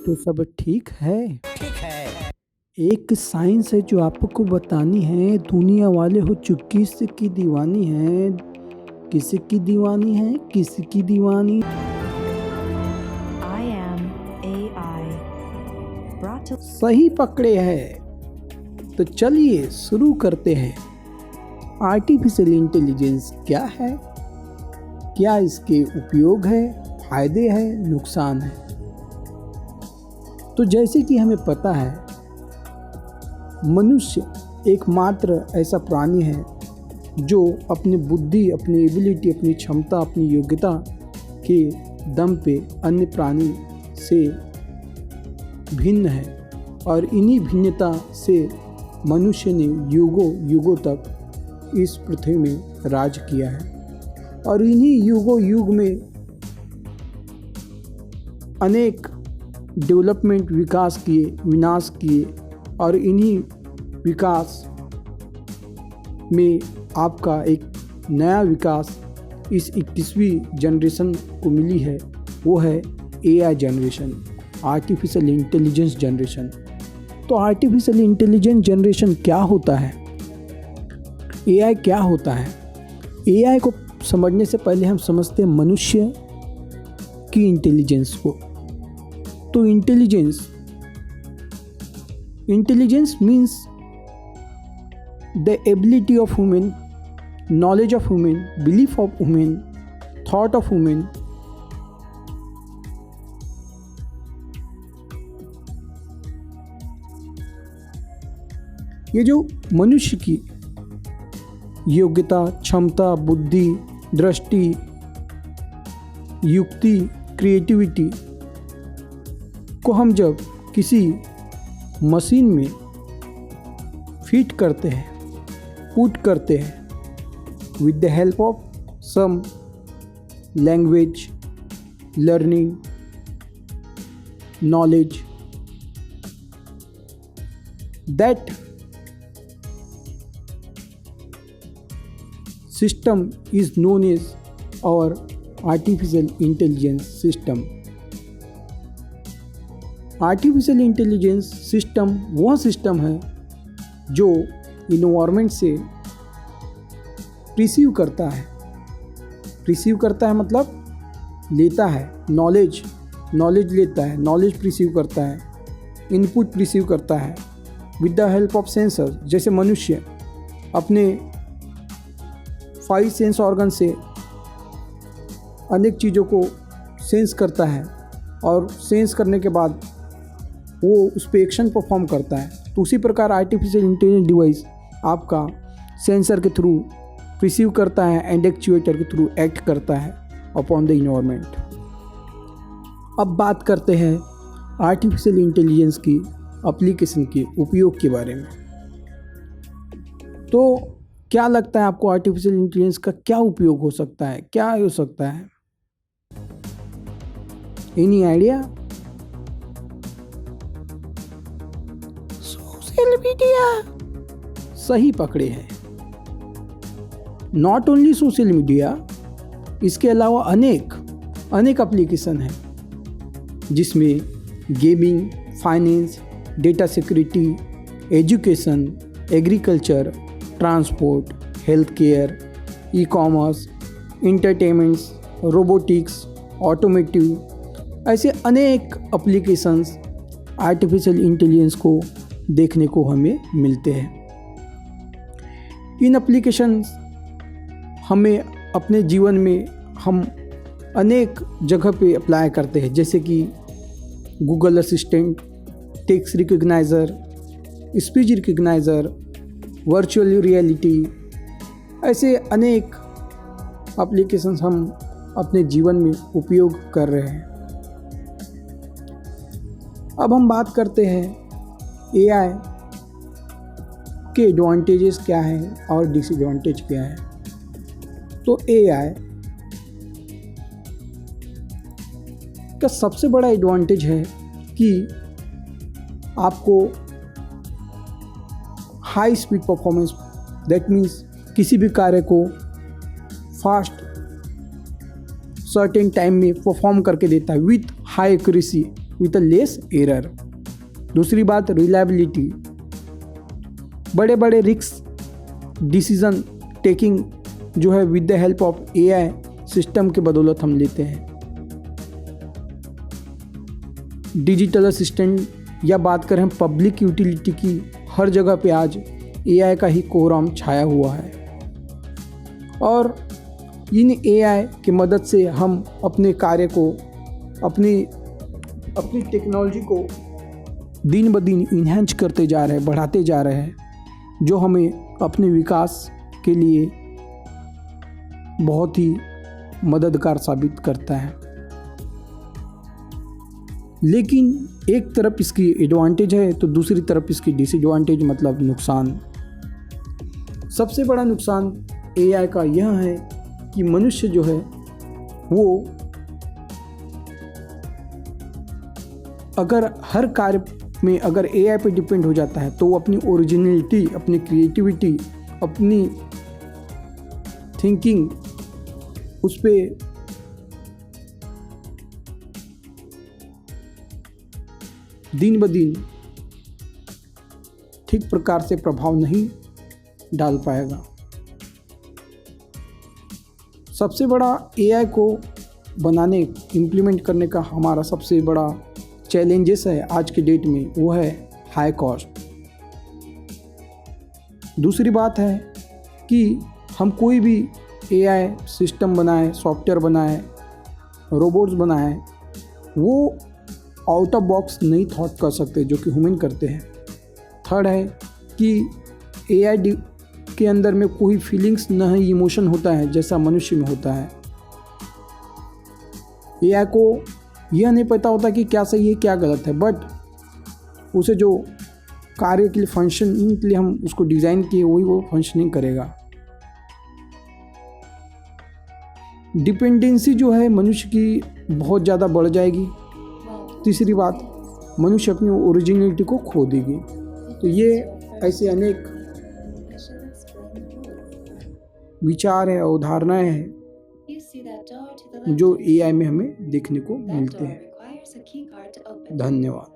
तो सब ठीक है। ठीक है। एक साइंस है जो आपको बतानी है, दुनिया वाले हो चुकी की दीवानी है। किसकी दीवानी है, किसकी दीवानी। I am AI. Brought to सही पकड़े हैं। तो चलिए शुरू करते हैं। आर्टिफिशियल इंटेलिजेंस क्या है, क्या इसके उपयोग है, फायदे हैं, नुकसान है। तो जैसे कि हमें पता है, मनुष्य एकमात्र ऐसा प्राणी है जो अपनी बुद्धि, अपनी एबिलिटी, अपनी क्षमता, अपनी योग्यता के दम पे अन्य प्राणी से भिन्न है। और इन्हीं भिन्नता से मनुष्य ने युगों तक इस पृथ्वी में राज किया है। और इन्हीं युग में अनेक डेवलपमेंट, विकास किए, विनाश किए। और इन्हीं विकास में आपका एक नया विकास इस 21वीं जनरेशन को मिली है, वो है AI generation, artificial intelligence generation. तो आर्टिफिशियल इंटेलिजेंस जनरेशन क्या होता है, AI क्या होता है। AI को समझने से पहले हम समझते हैं मनुष्य की इंटेलिजेंस को। तो intelligence means the ability of human, knowledge of human, belief of human, thought of human, ये जो मनुष्य की योग्यता, क्षमता, बुद्धि, दृष्टि, युक्ति, क्रिएटिविटी को हम जब किसी मशीन में फिट करते हैं, पुट करते हैं with the help of some language, learning, knowledge, that system is known as our artificial intelligence system. Artificial intelligence system वह सिस्टम है जो इन्वायरमेंट से रिसीव करता है मतलब लेता है, नॉलेज लेता है, नॉलेज रिसीव करता है, इनपुट रिसीव करता है with the help of sensor. जैसे मनुष्य अपने 5 सेंस ऑर्गन से अनेक चीज़ों को सेंस करता है और सेंस करने के बाद वो उस पर एक्शन परफॉर्म करता है। तो उसी प्रकार आर्टिफिशियल इंटेलिजेंस डिवाइस आपका सेंसर के थ्रू रिसीव करता है एंड एक्चुएटर के थ्रू एक्ट करता है अपॉन द इन्वायरमेंट। अब बात करते हैं आर्टिफिशियल इंटेलिजेंस की एप्लीकेशन के उपयोग के बारे में। तो क्या लगता है आपको, आर्टिफिशियल इंटेलिजेंस का क्या उपयोग हो सकता है, क्या हो सकता है? Any idea? Social media. सही पकड़े हैं। नॉट ओनली सोशल मीडिया, इसके अलावा अनेक एप्लीकेशन हैं जिसमें gaming, finance, data security, education, agriculture, transport, health care, e commerce, entertainments, robotics, automotive, ऐसे अनेक एप्लीकेशंस आर्टिफिशियल इंटेलिजेंस को देखने को हमें मिलते हैं। इन एप्लीकेशंस हमें अपने जीवन में हम अनेक जगह पे अप्लाई करते हैं, जैसे कि Google assistant, text recogniser, speech recogniser, virtual reality, ऐसे अनेक एप्लीकेशंस हम अपने जीवन में उपयोग कर रहे हैं। अब हम बात करते हैं AI के एडवांटेजेस क्या हैं और डिसएडवांटेज क्या है। तो AI का सबसे बड़ा एडवांटेज है कि आपको high speed performance, that means किसी भी कार्य को फास्ट सर्टेन टाइम में परफॉर्म करके देता है with high accuracy with a less error. दूसरी बात रिलायबिलिटी, बड़े बड़े रिस्क डिसीजन टेकिंग जो है with the help of AI system के बदौलत हम लेते हैं। डिजिटल असिस्टेंट या बात करें पब्लिक यूटिलिटी की, हर जगह पे आज एआई का ही कोहराम छाया हुआ है और इन एआई की मदद से हम अपने कार्य को, अपनी टेक्नोलॉजी को दिन ब दिन इन्हेंस करते जा रहे हैं, बढ़ाते जा रहे हैं, जो हमें अपने विकास के लिए बहुत ही मददगार साबित करता है। लेकिन एक तरफ इसकी एडवांटेज है तो दूसरी तरफ इसकी डिसएडवांटेज मतलब नुकसान। सबसे बड़ा नुकसान एआई का यह है कि मनुष्य जो है वो अगर हर कार्य में अगर एआई पे डिपेंड हो जाता है तो वो अपनी ओरिजिनलिटी, अपनी क्रिएटिविटी, अपनी थिंकिंग उस पर दिन ब दिन ठीक प्रकार से प्रभाव नहीं डाल पाएगा। सबसे बड़ा एआई को बनाने, इम्प्लीमेंट करने का हमारा सबसे बड़ा चैलेंजेस है आज के डेट में, वो है हाई कॉस्ट। दूसरी बात है कि हम कोई भी एआई सिस्टम बनाए, सॉफ्टवेयर बनाए, रोबोट्स बनाए, वो आउट ऑफ बॉक्स नहीं थॉट कर सकते जो कि ह्यूमन करते हैं। थर्ड है कि एआई के अंदर में कोई फीलिंग्स न ही इमोशन होता है जैसा मनुष्य में होता है। एआई को यह नहीं पता होता कि क्या सही है क्या गलत है, बट उसे जो कार्य के लिए, फंक्शनिंग के लिए हम उसको डिज़ाइन किए वही वो फंक्शनिंग करेगा। डिपेंडेंसी जो है मनुष्य की बहुत ज़्यादा बढ़ जाएगी। तीसरी बात, मनुष्य अपनी ओरिजिनलिटी को खो देगी। तो ये ऐसे अनेक विचार है, अवधारणाएं हैं जो एआई में हमें देखने को मिलते हैं। धन्यवाद।